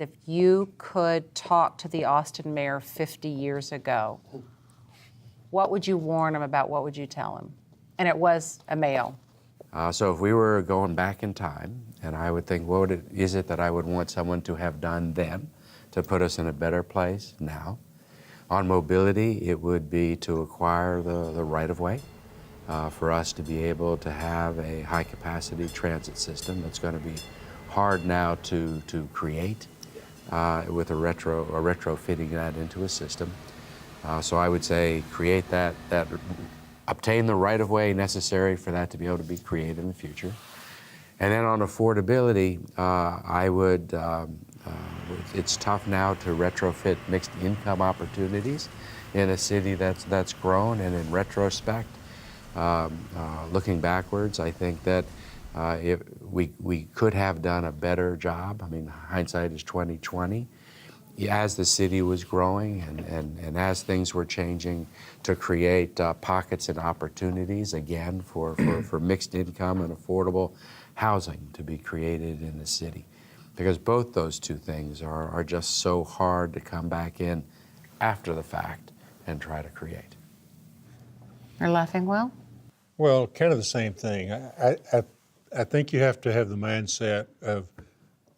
If you could talk to the Austin mayor 50 years ago, what would you warn him about? What would you tell him? And it was a male. So if we were going back in time, and I would think, what is it that I would want someone to have done then to put us in a better place now? On mobility, it would be to acquire the right-of-way for us to be able to have a high-capacity transit system that's going to be hard now to create with retrofitting that into a system. So I would say create that obtain the right-of-way necessary for that to be able to be created in the future. And then on affordability, I would, it's tough now to retrofit mixed income opportunities in a city that's grown, and in retrospect, looking backwards, I think that we could have done a better job. I mean, hindsight is 20/20. As the city was growing and as things were changing, to create pockets and opportunities, again, for mixed income and affordable housing to be created in the city. Because both those two things are just so hard to come back in after the fact and try to create. You're laughing, Will? Well, kind of the same thing. I think you have to have the mindset of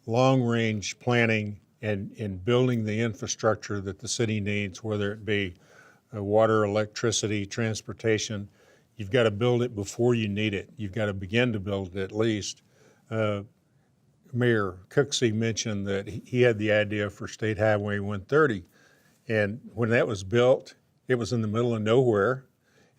long-range planning and building the infrastructure that the city needs, whether it be water, electricity, transportation. You've got to build it before you need it. You've got to begin to build it at least. Mayor Cooksey mentioned that he had the idea for State Highway 130. And when that was built, it was in the middle of nowhere,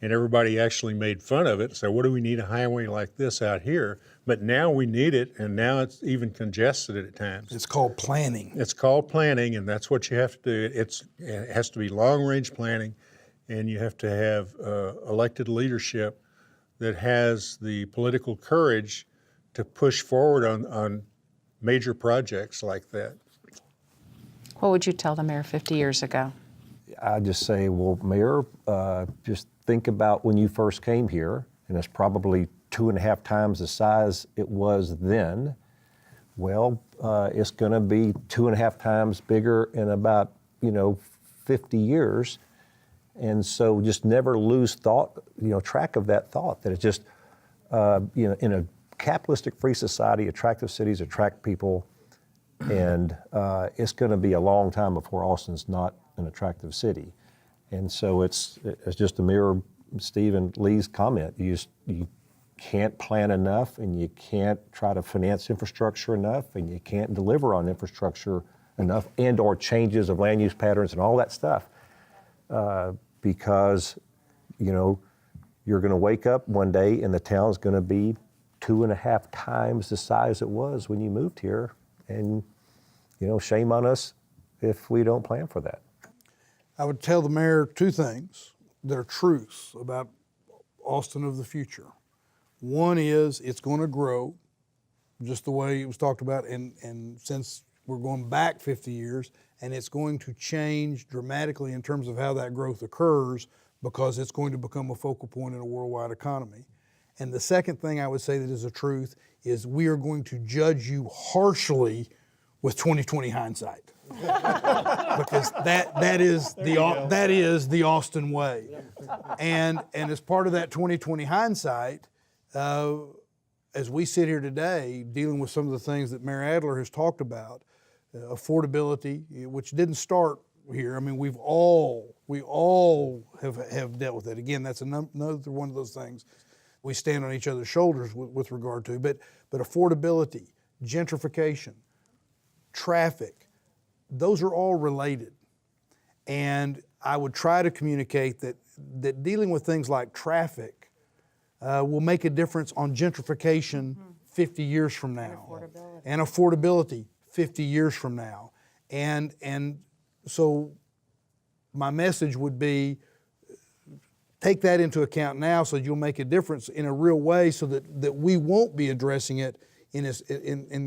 and everybody actually made fun of it. So what do we need a highway like this out here? But now we need it, and now it's even congested at times. It's called planning. It's called planning, and that's what you have to do. It has to be long-range planning, and you have to have elected leadership that has the political courage to push forward on major projects like that. What would you tell the mayor 50 years ago? I just say, well, Mayor, just think about when you first came here, and it's probably 2.5 times the size it was then. Well, it's going to be 2.5 times bigger in about 50 years, and so just never lose track of that thought. That it's just in a capitalistic free society, attractive cities attract people, and it's going to be a long time before Austin's not an attractive city. And so it's just to mirror Steve and Lee's comment. You can't plan enough, and you can't try to finance infrastructure enough, and you can't deliver on infrastructure enough, and or changes of land use patterns and all that stuff, because you're going to wake up one day and the town's going to be 2.5 times the size it was when you moved here, and shame on us if we don't plan for that. I would tell the mayor 2 things that are truths about Austin of the future. One is it's going to grow just the way it was talked about, and since we're going back 50 years, and it's going to change dramatically in terms of how that growth occurs, because it's going to become a focal point in a worldwide economy. And the second thing I would say that is a truth is we are going to judge you harshly with 20/20 hindsight. Because that is the Austin way. And as part of that 20/20 hindsight, as we sit here today dealing with some of the things that Mayor Adler has talked about, affordability, which didn't start here. I mean, we all have dealt with it. Again, that's another one of those things we stand on each other's shoulders with regard to. But affordability, gentrification, traffic, those are all related. And I would try to communicate that dealing with things like traffic will make a difference on gentrification 50 years from now. And affordability 50 years from now. And so my message would be, take that into account now so you'll make a difference in a real way, so that we won't be addressing it in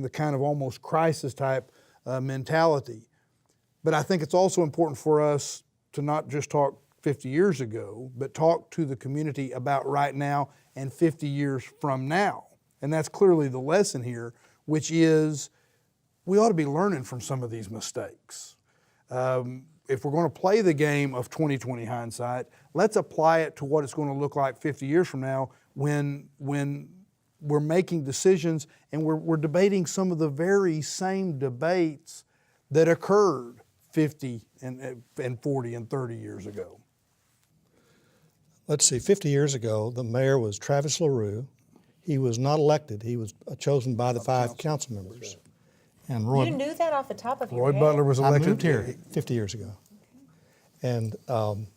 the kind of almost crisis type mentality. But I think it's also important for us to not just talk 50 years ago, but talk to the community about right now and 50 years from now. And that's clearly the lesson here, which is we ought to be learning from some of these mistakes. If we're going to play the game of 20/20 hindsight, let's apply it to what it's going to look like 50 years from now when we're making decisions and we're debating some of the very same debates that occurred 50 and 40 and 30 years ago. Let's see, 50 years ago, the mayor was Travis LaRue. He was not elected. He was chosen by the 5 council members. And Roy, You knew that off the top of your Roy head? Butler was I elected moved here 50 years ago. And then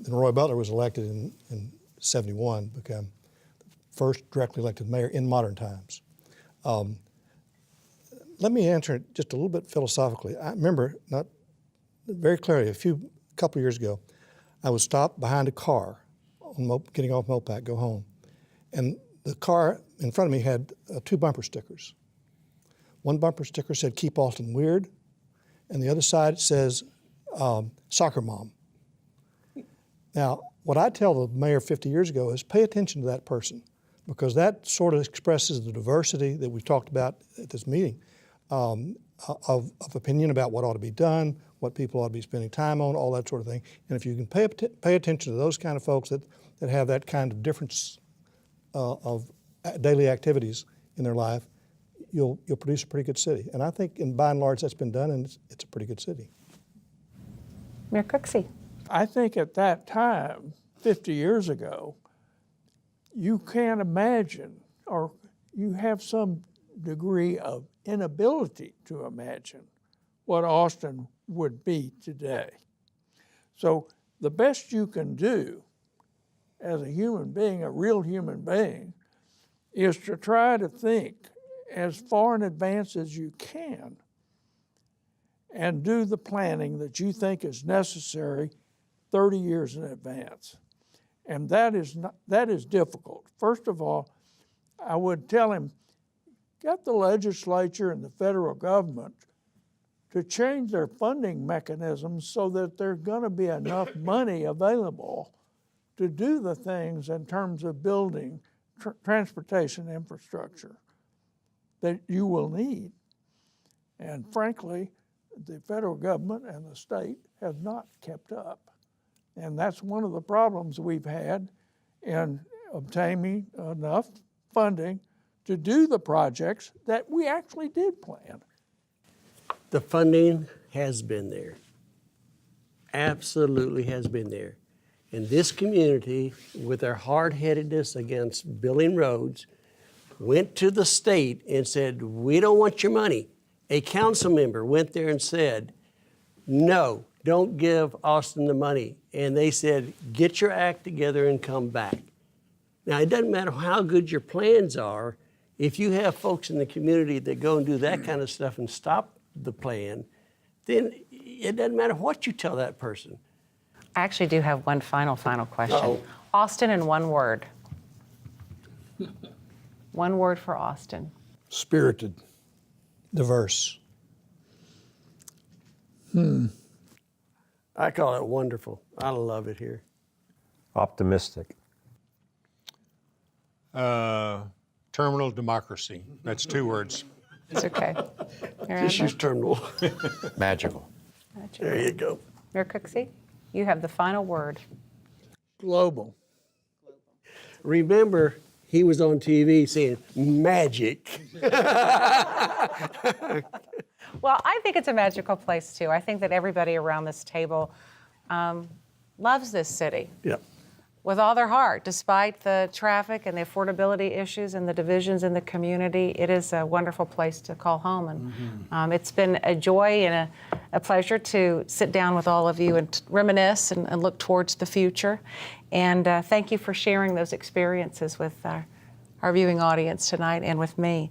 Roy Butler was elected in 71, became the first directly elected mayor in modern times. Let me answer it just a little bit philosophically. I remember not very clearly a couple years ago, I was stopped behind a car on getting off Mopac, go home. And the car in front of me had 2 bumper stickers. One bumper sticker said, "Keep Austin Weird," and the other side says, "Soccer Mom." Now, what I tell the mayor 50 years ago is pay attention to that person, because that sort of expresses the diversity that we talked about at this meeting of opinion about what ought to be done, what people ought to be spending time on, all that sort of thing. And if you can pay attention to those kind of folks that have that kind of difference of daily activities in their life, you'll produce a pretty good city. And I think, by and large, that's been done, and it's a pretty good city. Mayor Cooksey. I think at that time, 50 years ago, you can't imagine, or you have some degree of inability to imagine what Austin would be today. So the best you can do as a human being, a real human being, is to try to think as far in advance as you can and do the planning that you think is necessary 30 years in advance. And that is difficult. First of all, I would tell him, get the legislature and the federal government to change their funding mechanisms so that there's going to be enough money available to do the things in terms of building transportation infrastructure that you will need. And frankly, the federal government and the state have not kept up. And that's one of the problems we've had in obtaining enough funding to do the projects that we actually did plan. The funding has been there. Absolutely has been there. And this community, with their hard-headedness against building roads, went to the state and said, "We don't want your money." A council member went there and said, "No, don't give Austin the money." And they said, "Get your act together and come back." Now, it doesn't matter how good your plans are. If you have folks in the community that go and do that kind of stuff and stop the plan, then it doesn't matter what you tell that person. I actually do have one final question. Uh-oh. Austin in one word. One word for Austin. Spirited. Diverse. I call it wonderful. I love it here. Optimistic. Terminal democracy. That's 2 words. It's okay. Mayor Just use Adler? terminal. Magical. There you go. Mayor Cooksey, you have the final word. Global. Remember, he was on TV saying magic. Well, I think it's a magical place too. I think that everybody around this table loves this city Yeah. with all their heart, despite the traffic and the affordability issues and the divisions in the community. It is a wonderful place to call home, and it's been a joy and a pleasure to sit down with all of you and reminisce and look towards the future. And thank you for sharing those experiences with our viewing audience tonight and with me.